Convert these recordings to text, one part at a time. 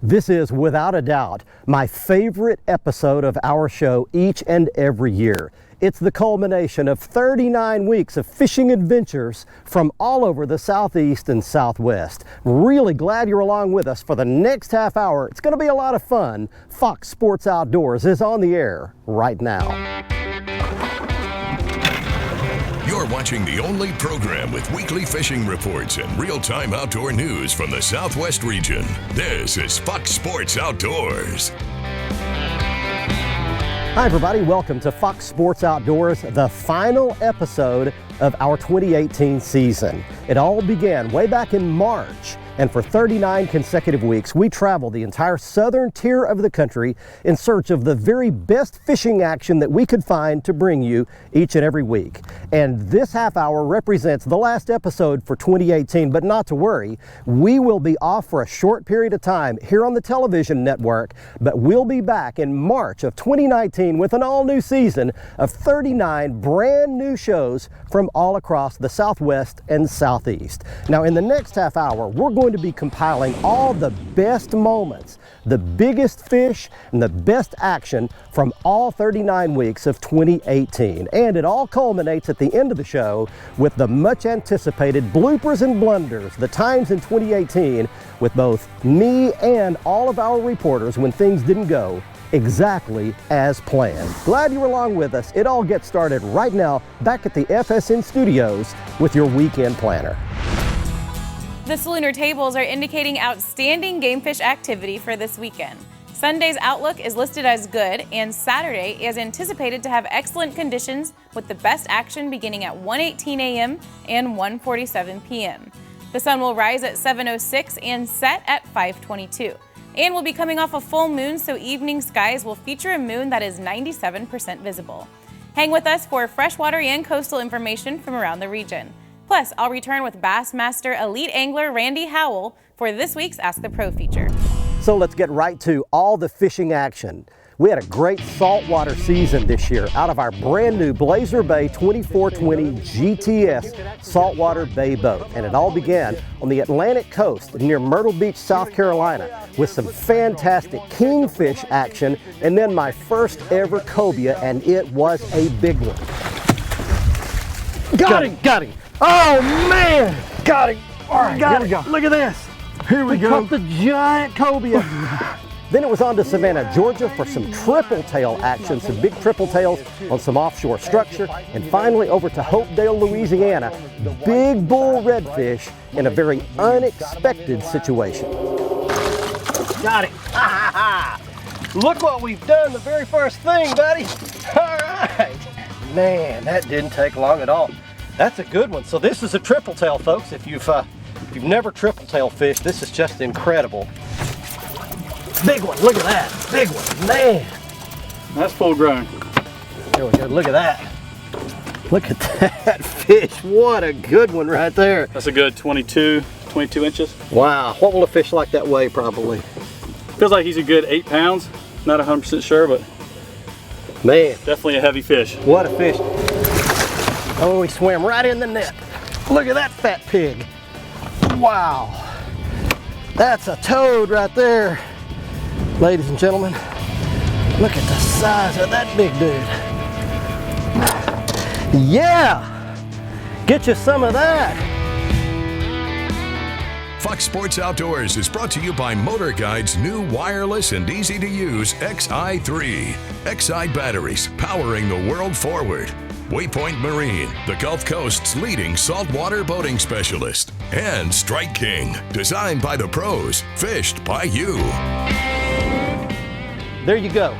This is, without a doubt, my favorite episode of our show each and every year. It's the culmination of 39 weeks of fishing adventures from all over the Southeast and Southwest. Really glad you're along with us for the next half hour. It's going to be a lot of fun. Fox Sports Outdoors is on the air right now. You're watching the only program with weekly fishing reports and real-time outdoor news from the Southwest region. This is Fox Sports Outdoors. Hi everybody, welcome to Fox Sports Outdoors, the final episode of our 2018 season. It all began way back in March, and for 39 consecutive weeks, we traveled the entire southern tier of the country in search of the very best fishing action that we could find to bring you each and every week. And this half hour represents the last episode for 2018, but not to worry, we will be off for a short period of time here on the television network, but we'll be back in March of 2019 with an all-new season of 39 brand new shows from all across the Southwest and Southeast. Now, in the next half hour, we're going to be compiling all the best moments, the biggest fish, and the best action from all 39 weeks of 2018. And it all culminates at the end of the show with the much anticipated bloopers and blunders, the times in 2018 with both me and all of our reporters when things didn't go exactly as planned. Glad you were along with us. It all gets started right now back at the FSN studios with your weekend planner. The Salooner tables are indicating outstanding game fish activity for this weekend. Sunday's outlook is listed as good, and Saturday is anticipated to have excellent conditions with the best action beginning at 1:18 a.m. and 1:47 p.m. The sun will rise at 7:06 and set at 5:22. And we'll be coming off a full moon, so evening skies will feature a moon that is 97% visible. Hang with us for freshwater and coastal information from around the region. Plus, I'll return with Bassmaster elite angler Randy Howell for this week's Ask the Pro feature. So let's get right to all the fishing action. We had a great saltwater season this year out of our brand new Blazer Bay 2420 GTS saltwater bay boat. And it all began on the Atlantic coast near Myrtle Beach, South Carolina, with some fantastic kingfish action, and then my first ever cobia, and it was a big one. Got him! Oh man! Got him! All right, here we go. Look at this. Here we go. Caught the giant cobia. Then it was on to Savannah, Georgia for some triple tail action, some big triple tails on some offshore structure, and finally over to Hopedale, Louisiana, big bull redfish in a very unexpected situation. Got it. Look what we've done, the very first thing, buddy. All right. Man, that didn't take long at all. That's a good one. So this is a triple tail, folks. If you've never triple tail fished, this is just incredible. Big one, look at that, big one, man. That's full grown. There we go, look at that. Look at that fish, what a good one right there. That's a good 22 inches. Wow, what will a fish like that weigh probably? Feels like he's a good 8 pounds. Not 100% sure, but man, definitely a heavy fish. What a fish. Oh, he swam right in the net. Look at that fat pig. Wow, that's a toad right there. Ladies and gentlemen, look at the size of that big dude. Yeah, get you some of that. Fox Sports Outdoors is brought to you by Motor Guide's new wireless and easy-to-use XI3. XI batteries powering the world forward. Waypoint Marine, the Gulf Coast's leading saltwater boating specialist. And Strike King, designed by the pros, fished by you. There you go.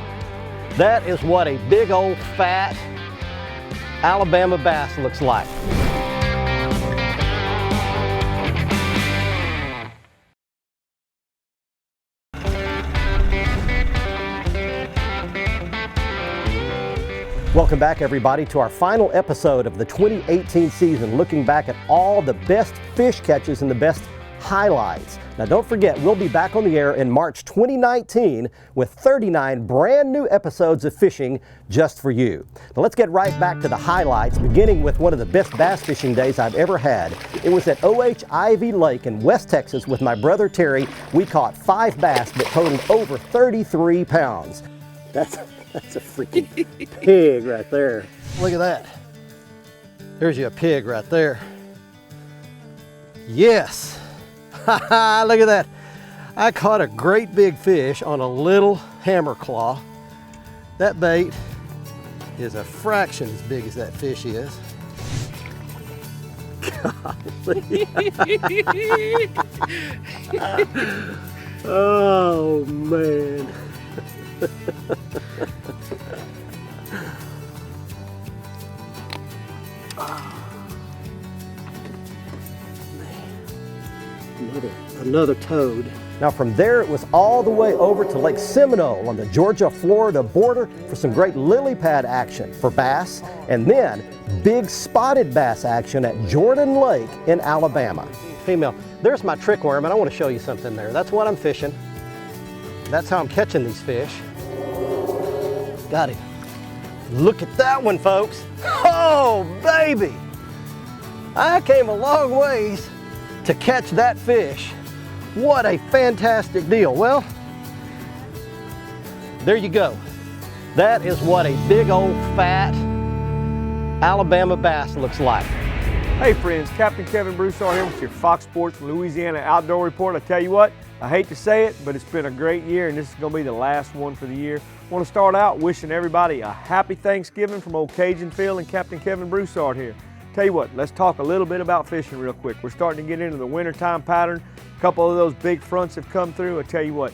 That is what a big old fat Alabama bass looks like. Welcome back, everybody, to our final episode of the 2018 season, looking back at all the best fish catches and the best highlights. Now don't forget, we'll be back on the air in March 2019 with 39 brand new episodes of fishing just for you. Now let's get right back to the highlights, beginning with one of the best bass fishing days I've ever had. It was at O.H. Ivy Lake in West Texas with my brother Terry. We caught 5 bass that totaled over 33 pounds. That's a freaking pig right there. Look at that. There's you a pig right there. Yes. Look at that. I caught a great big fish on a little hammer claw. That bait is a fraction as big as that fish is. Golly. Oh man. Another toad. Now from there it was all the way over to Lake Seminole on the Georgia-Florida border for some great lily pad action for bass, and then big spotted bass action at Jordan Lake in Alabama. Female, there's my trick worm, and I want to show you something there. That's what I'm fishing. That's how I'm catching these fish. Got him. Look at that one, folks. Oh, baby. I came a long ways to catch that fish. What a fantastic deal. Well, there you go. That is what a big old fat Alabama bass looks like. Hey friends, Captain Kevin Broussard here with your Fox Sports Louisiana Outdoor Report. I tell you what, I hate to say it, but it's been a great year and this is going to be the last one for the year. I want to start out wishing everybody a happy Thanksgiving from old Cajun Phil and Captain Kevin Broussard here. Tell you what, let's talk a little bit about fishing real quick. We're starting to get into the wintertime pattern. A couple of those big fronts have come through. I tell you what,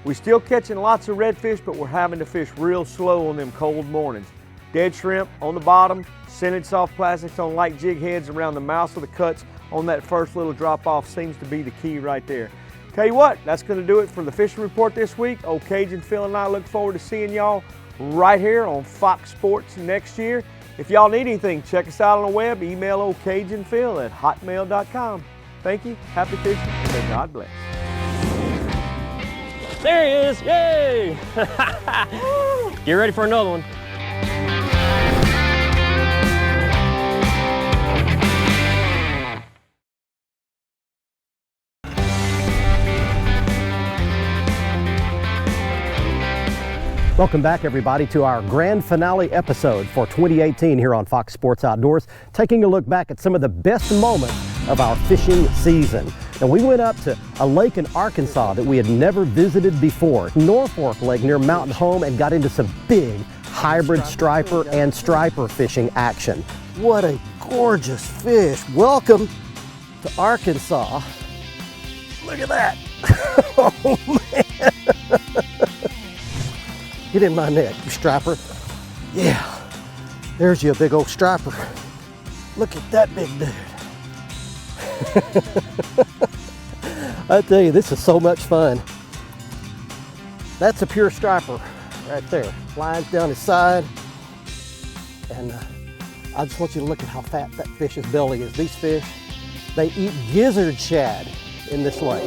we're still catching lots of redfish, but we're having to fish real slow on them cold mornings. Dead shrimp on the bottom, scented soft plastics on light jig heads around the mouths of the cuts on that first little drop off seems to be the key right there. Tell you what, that's going to do it for the fishing report this week. Old Cajun Phil and I look forward to seeing y'all right here on Fox Sports next year. If y'all need anything, check us out on the web. Email oldcajunphil@hotmail.com. Thank you, happy fishing, and may God bless. There he is, yay! Get ready for another one. Welcome back, everybody, to our grand finale episode for 2018 here on Fox Sports Outdoors, taking a look back at some of the best moments of our fishing season. And we went up to a lake in Arkansas that we had never visited before, Norfolk Lake near Mountain Home, and got into some big hybrid striper and striper fishing action. What a gorgeous fish. Welcome to Arkansas. Look at that. Oh, man. Get in my net, you striper. Yeah, there's you a big old striper. Look at that big dude. I tell you, this is so much fun. That's a pure striper right there. Lines down his side. And I just want you to look at how fat that fish's belly is. These fish, they eat gizzard shad in this lake.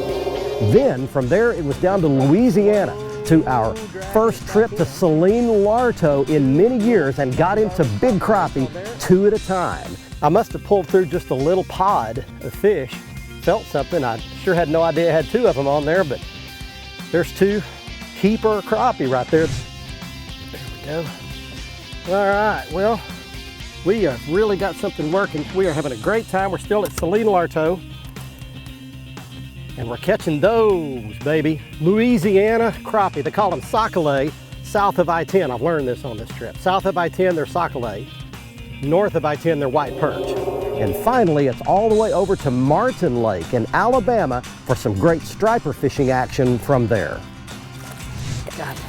Then from there, it was down to Louisiana, to our first trip to Saline Larto in many years, and got into big crappie 2 at a time. I must have pulled through just a little pod of fish. Felt something. I sure had no idea I had 2 of them on there, but there's 2 keeper crappie right there. There we go. All right, well, we have really got something working. We are having a great time. We're still at Saline Larto. And we're catching those, baby. Louisiana crappie. They call them sac-a-lait south of I-10. I've learned this on this trip. South of I-10, they're sac-a-lait. North of I-10, they're white perch. And finally, it's all the way over to Martin Lake in Alabama for some great striper fishing action from there. Got it.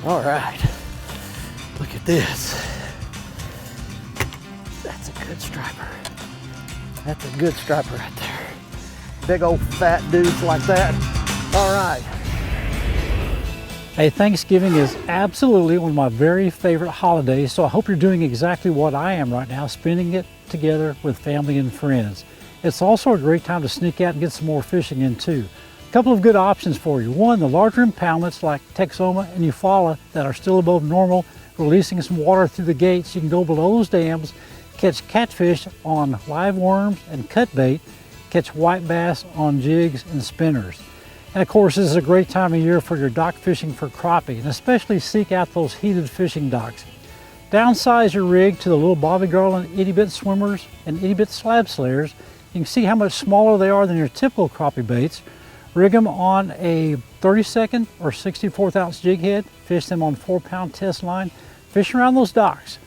All right. Look at this. That's a good striper. That's a good striper right there. Big old fat dudes like that. All right. Hey, Thanksgiving is absolutely one of my very favorite holidays, so I hope you're doing exactly what I am right now, spending it together with family and friends. It's also a great time to sneak out and get some more fishing in too. A couple of good options for you. One, the larger impoundments like Texoma and Eufaula that are still above normal, releasing some water through the gates. You can go below those dams, catch catfish on live worms and cut bait, catch white bass on jigs and spinners. And of course, this is a great time of year for your dock fishing for crappie, and especially seek out those heated fishing docks. Downsize your rig to the little Bobby Garland itty bit swimmers and itty bit slab slayers. You can see how much smaller they are than your typical crappie baits. Rig them on a 32nd or 64th ounce jig head, fish them on 4-pound test line, fish around those docks.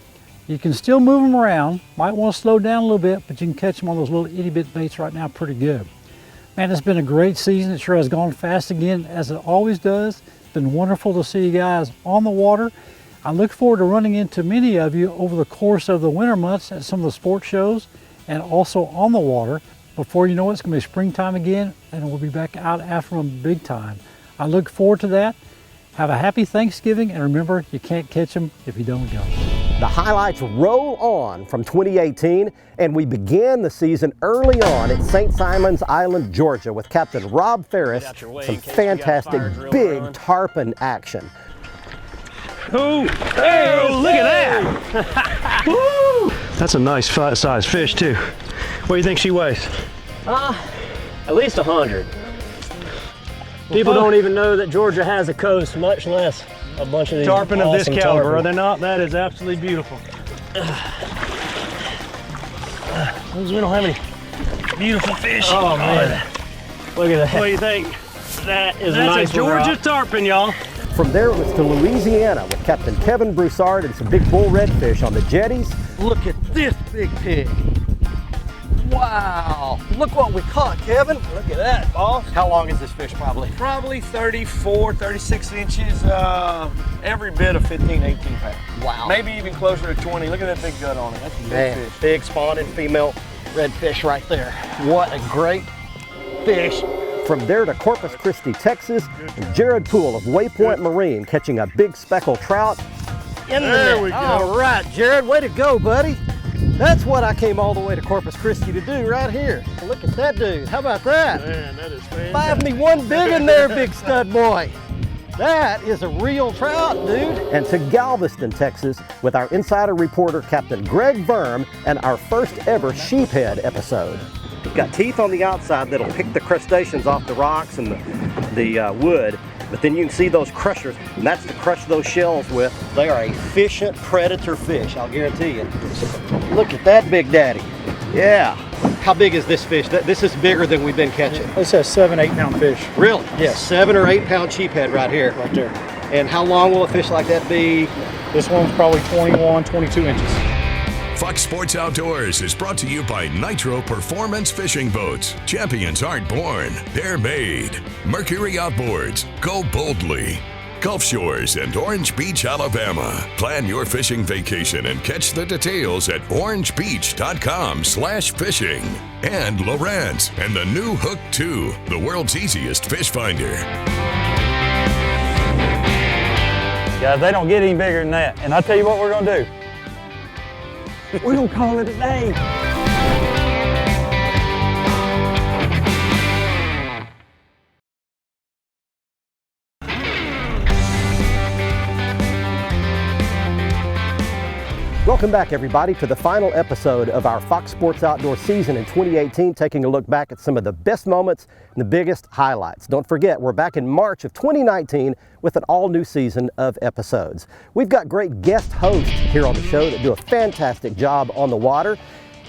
You can still move them around, might want to slow down a little bit, but you can catch them on those little itty bit baits right now pretty good. Man, it's been a great season. It sure has gone fast again, as it always does. It's been wonderful to see you guys on the water. I look forward to running into many of you over the course of the winter months at some of the sports shows and also on the water. Before you know it, it's going to be springtime again, and we'll be back out after them big time. I look forward to that. Have a happy Thanksgiving, and remember, you can't catch them if you don't go. The highlights roll on from 2018, and we began the season early on at St. Simons Island, Georgia, with Captain Rob Ferris. Some fantastic big tarpon action. Ooh, hey, look at that! Woo! That's a nice size fish too. What do you think she weighs? At least 100. People don't even know that Georgia has a coast, much less a bunch of these Tarpon of this awesome caliber, tarpon. are they not? That is absolutely beautiful. We don't have any beautiful fish. Oh man, look at that. What do you think? That is That's nice a Georgia rock. tarpon, y'all. From there it was to Louisiana with Captain Kevin Broussard and some big bull redfish on the jetties. Look at this big pig. Wow, look what we caught, Kevin. Look at that, boss. How long is this fish probably? Probably 34, 36 inches, every bit of 15, 18 pounds. Wow. Maybe even closer to 20. Look at that big gut on it. That's a big Man, fish. big spawning female redfish right there. What a great fish. From there to Corpus Christi, Texas, and Jared Poole of Waypoint Marine catching a big speckled trout. There we go. All right, Jared, way to go, buddy. That's what I came all the way to Corpus Christi to do right here. Look at that dude. How about that? Man, that is fantastic. 5 me one big in there, big stud boy. That is a real trout, dude. And to Galveston, Texas, with our insider reporter, Captain Greg Verm, and our first ever sheephead episode. Got teeth on the outside that'll pick the crustaceans off the rocks and the wood, but then you can see those crushers, and that's to crush those shells with. They are efficient predator fish, I'll guarantee you. Look at that big daddy. Yeah. How big is this fish? This is bigger than we've been catching. This is a 7, 8 pound fish. Really? Yes. 7 or 8 pound sheephead right here. Right there. And how long will a fish like that be? This one's probably 21, 22 inches. Fox Sports Outdoors is brought to you by Nitro Performance Fishing Boats. Champions aren't born, they're made. Mercury Outboards, go boldly. Gulf Shores and Orange Beach, Alabama. Plan your fishing vacation and catch the details at orangebeach.com/fishing. And Lowrance and the new Hook 2, the world's easiest fish finder. Guys, they don't get any bigger than that. And I'll tell you what we're gonna do. We're gonna call it a day. Welcome back, everybody, to the final episode of our Fox Sports Outdoor season in 2018, taking a look back at some of the best moments and the biggest highlights. Don't forget, we're back in March of 2019 with an all-new season of episodes. We've got great guest hosts here on the show that do a fantastic job on the water,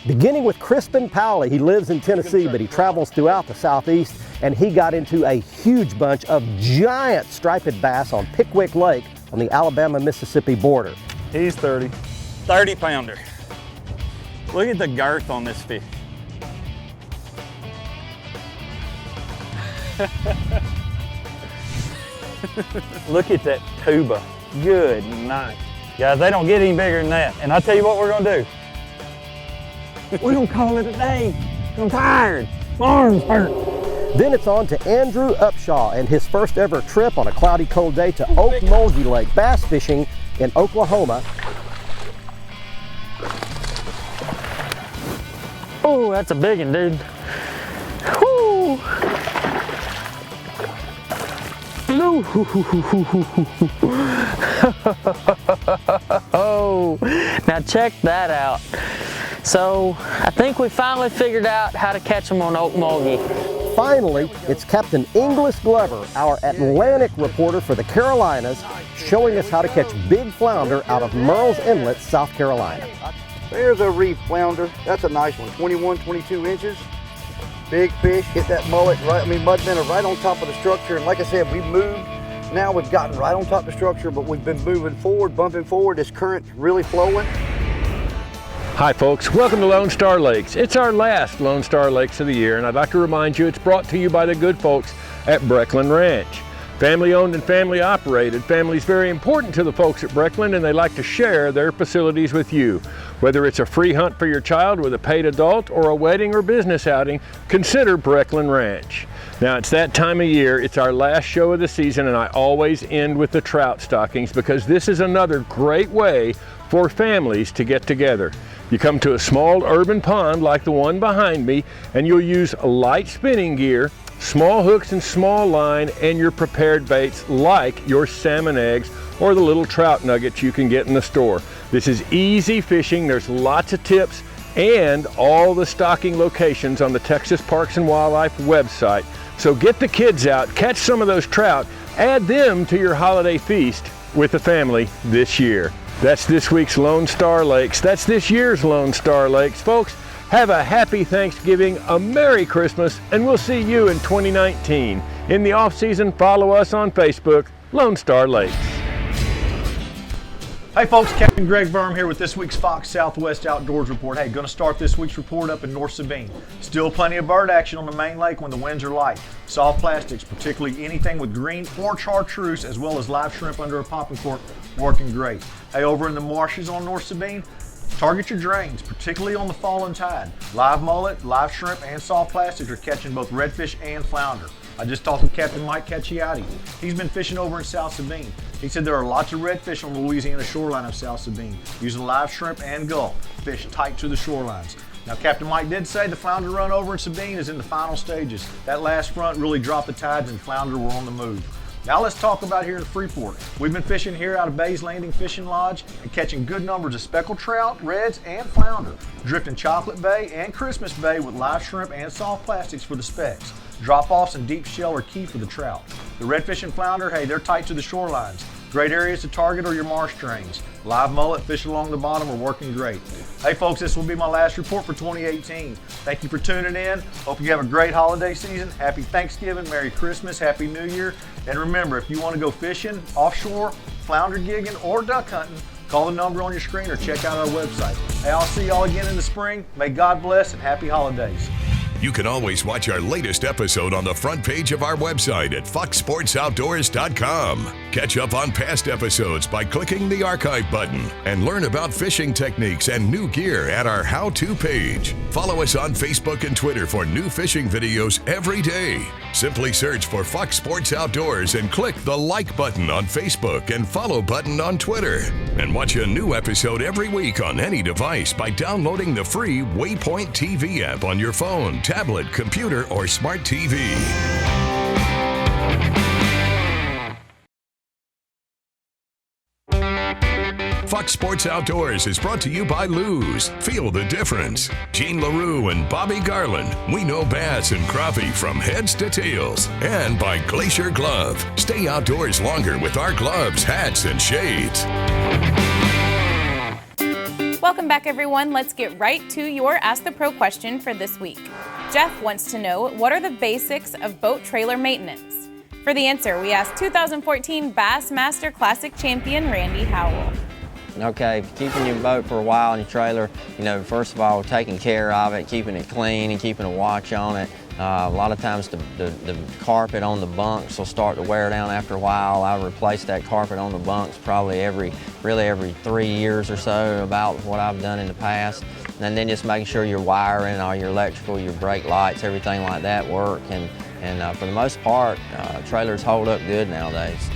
beginning with Crispin Powley. He lives in Tennessee, but he travels throughout the Southeast, and he got into a huge bunch of giant striped bass on Pickwick Lake on the Alabama-Mississippi border. He's 30 pounder. Look at the girth on this fish. Look at that tuba. Good night. Guys, they don't get any bigger than that. And I'll tell you what we're gonna do. We're gonna call it a day. I'm tired. My arm's hurt. Then it's on to Andrew Upshaw and his first ever trip on a cloudy, cold day to Okmulgee Lake bass fishing in Oklahoma. Oh, that's a big one, dude. Whoo! Oh, now check that out. So I think we finally figured out how to catch them on Okmulgee. Finally, it's Captain Inglis Glover, our Atlantic reporter for the Carolinas, showing us how to catch big flounder out of Murrells Inlet, South Carolina. There's a reef flounder. That's a nice one, 21, 22 inches. Big fish, hit that mullet, mud minnow right on top of the structure. And like I said, we moved. Now we've gotten right on top of the structure, but we've been moving forward, bumping forward. This current really flowing. Hi folks, welcome to Lone Star Lakes. It's our last Lone Star Lakes of the year, and I'd like to remind you it's brought to you by the good folks at Breckland Ranch. Family owned and family operated. Family's very important to the folks at Breckland, and they like to share their facilities with you. Whether it's a free hunt for your child with a paid adult or a wedding or business outing, consider Breckland Ranch. Now it's that time of year, it's our last show of the season, and I always end with the trout stockings because this is another great way for families to get together. You come to a small urban pond like the one behind me, and you'll use light spinning gear, small hooks and small line, and your prepared baits like your salmon eggs or the little trout nuggets you can get in the store. This is easy fishing. There's lots of tips and all the stocking locations on the Texas Parks and Wildlife website. So get the kids out, catch some of those trout, add them to your holiday feast with the family this year. That's this week's Lone Star Lakes. That's this year's Lone Star Lakes. Folks, have a happy Thanksgiving, a Merry Christmas, and we'll see you in 2019. In the off season, follow us on Facebook, Lone Star Lakes. Hey folks, Captain Greg Verm here with this week's Fox Southwest Outdoors Report. Hey, gonna start this week's report up in North Sabine. Still plenty of bird action on the main lake when the winds are light. Soft plastics, particularly anything with green or chartreuse, as well as live shrimp under a popping cork, working great. Hey, over in the marshes on North Sabine, target your drains, particularly on the fallen tide. Live mullet, live shrimp, and soft plastics are catching both redfish and flounder. I just talked with Captain Mike Cacciati. He's been fishing over in South Sabine. He said there are lots of redfish on the Louisiana shoreline of South Sabine, using live shrimp and gulp, fish tight to the shorelines. Now, Captain Mike did say the flounder run over in Sabine is in the final stages. That last front really dropped the tides and flounder were on the move. Now let's talk about here in Freeport. We've been fishing here out of Bay's Landing Fishing Lodge and catching good numbers of speckled trout, reds, and flounder. Drifting Chocolate Bay and Christmas Bay with live shrimp and soft plastics for the specks. Drop-offs and deep shell are key for the trout. The redfish and flounder, hey, they're tight to the shorelines. Great areas to target are your marsh drains. Live mullet, fish along the bottom are working great. Hey folks, this will be my last report for 2018. Thank you for tuning in. Hope you have a great holiday season. Happy Thanksgiving, Merry Christmas, Happy New Year. And remember, if you want to go fishing, offshore, flounder gigging, or duck hunting, call the number on your screen or check out our website. Hey, I'll see y'all again in the spring. May God bless and happy holidays. You can always watch our latest episode on the front page of our website at foxsportsoutdoors.com. Catch up on past episodes by clicking the archive button and learn about fishing techniques and new gear at our how-to page. Follow us on Facebook and Twitter for new fishing videos every day. Simply search for Fox Sports Outdoors and click the like button on Facebook and follow button on Twitter. And watch a new episode every week on any device by downloading the free Waypoint TV app on your phone, tablet, computer, or smart TV. Fox Sports Outdoors is brought to you by Lou's. Feel the difference. Gene LaRue and Bobby Garland. We know bass and crappie from heads to tails. And by Glacier Glove. Stay outdoors longer with our gloves, hats, and shades. Welcome back, everyone. Let's get right to your Ask the Pro question for this week. Jeff wants to know, what are the basics of boat trailer maintenance? For the answer, we asked 2014 Bassmaster Classic champion Randy Howell. Okay, keeping your boat for a while in your trailer, first of all, taking care of it, keeping it clean and keeping a watch on it. A lot of times the carpet on the bunks will start to wear down after a while. I replace that carpet on the bunks probably every 3 years or so, about what I've done in the past. And then just making sure your wiring, all your electrical, your brake lights, everything like that work. And for the most part, trailers hold up good nowadays.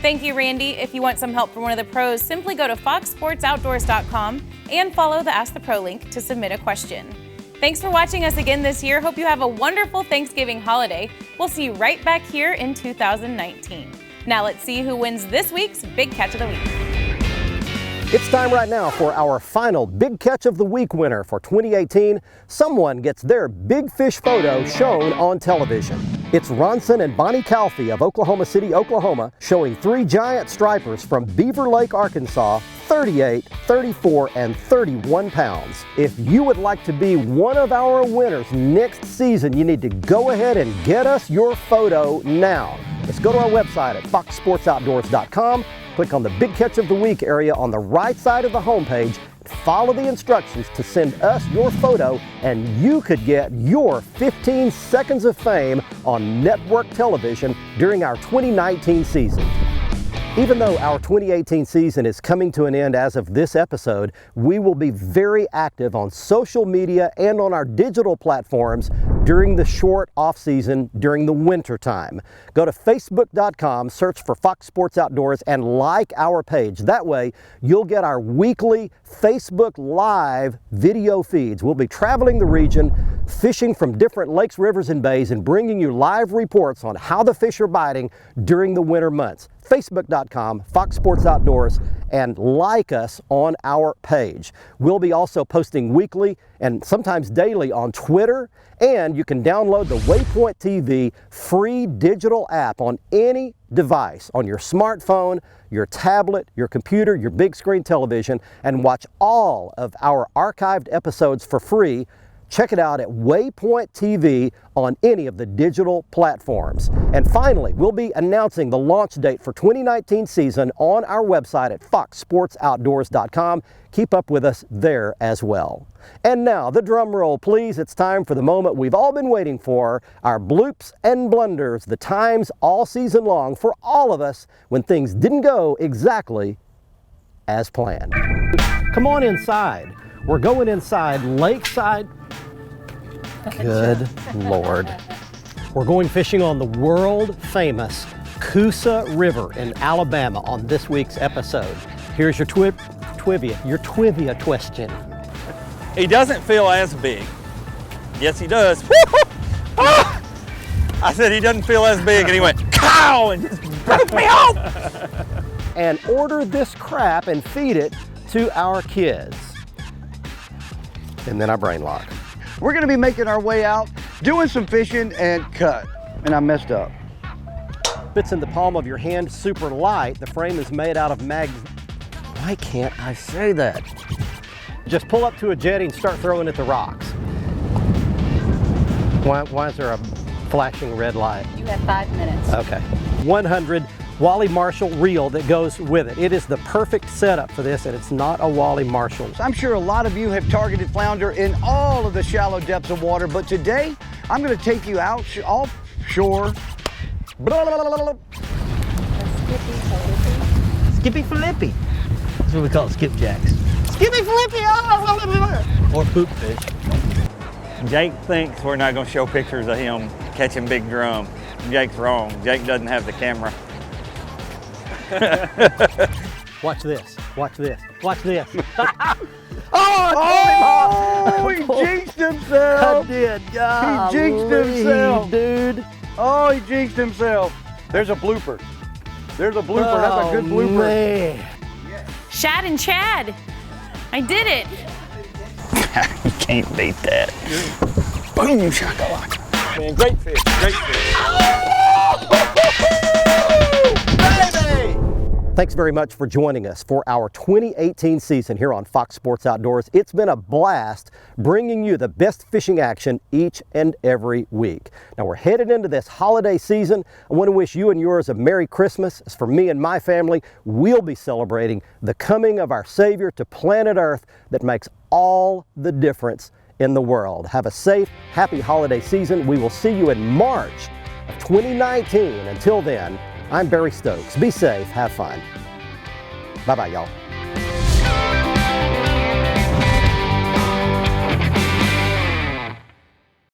Thank you, Randy. If you want some help from one of the pros, simply go to foxsportsoutdoors.com and follow the Ask the Pro link to submit a question. Thanks for watching us again this year. Hope you have a wonderful Thanksgiving holiday. We'll see you right back here in 2019. Now let's see who wins this week's Big Catch of the Week. It's time right now for our final Big Catch of the Week winner for 2018. Someone gets their big fish photo shown on television. It's Ronson and Bonnie Calfee of Oklahoma City, Oklahoma, showing 3 giant stripers from Beaver Lake, Arkansas, 38, 34, and 31 pounds. If you would like to be one of our winners next season, you need to go ahead and get us your photo now. Let's go to our website at foxsportsoutdoors.com. Click on the Big Catch of the Week area on the right side of the homepage. Follow the instructions to send us your photo, and you could get your 15 seconds of fame on network television during our 2019 season. Even though our 2018 season is coming to an end as of this episode, we will be very active on social media and on our digital platforms during the short off season during the winter time. Go to facebook.com, search for Fox Sports Outdoors, and like our page. That way you'll get our weekly Facebook Live video feeds. We'll be traveling the region, fishing from different lakes, rivers, and bays, and bringing you live reports on how the fish are biting during the winter months. Facebook.com, Fox Sports Outdoors, and like us on our page. We'll be also posting weekly and sometimes daily on Twitter, and you can download the Waypoint TV free digital app on any device, on your smartphone, your tablet, your computer, your big screen television, and watch all of our archived episodes for free. Check it out at Waypoint TV on any of the digital platforms. And finally, we'll be announcing the launch date for 2019 season on our website at foxsportsoutdoors.com. Keep up with us there as well. And now, the drum roll, please. It's time for the moment we've all been waiting for, our bloops and blunders, the times all season long for all of us when things didn't go exactly as planned. Come on inside. We're going inside Lakeside. Good Lord. We're going fishing on the world famous Coosa River in Alabama on this week's episode. Here's your trivia question. He doesn't feel as big. Yes, he does. Ah! I said he doesn't feel as big, and he went, cow, and just broke me off. And order this crap and feed it to our kids. And then I brain lock. We're gonna be making our way out, doing some fishing and cut. And I messed up. Fits in the palm of your hand, super light. The frame is made out of Why can't I say that? Just pull up to a jetty and start throwing at the rocks. Why is there a flashing red light? You have 5 minutes. Okay. 100 Wally Marshall reel that goes with it. It is the perfect setup for this, and it's not a Wally Marshall. I'm sure a lot of you have targeted flounder in all of the shallow depths of water, but today I'm going to take you out offshore. Skippy Flippy. That's what we call it, skipjacks. Skippy Flippy! Or poop fish. Jake thinks we're not going to show pictures of him catching big drum. Jake's wrong. Jake doesn't have the camera. Watch this. Watch this. Watch this. Oh, he jinxed himself. I did. He jinxed himself. Dude. Oh, he jinxed himself. There's a blooper. There's a blooper. That's a good blooper. Man. Shad and Chad. I did it. You can't beat that. Boom, shakalaka. Man, great fish, great fish. Thanks very much for joining us for our 2018 season here on Fox Sports Outdoors. It's been a blast bringing you the best fishing action each and every week. Now we're headed into this holiday season. I want to wish you and yours a Merry Christmas. As for me and my family, we'll be celebrating the coming of our Savior to planet Earth that makes all the difference in the world. Have a safe, happy holiday season. We will see you in March of 2019. Until then, I'm Barry Stokes. Be safe, have fun. Bye-bye, y'all.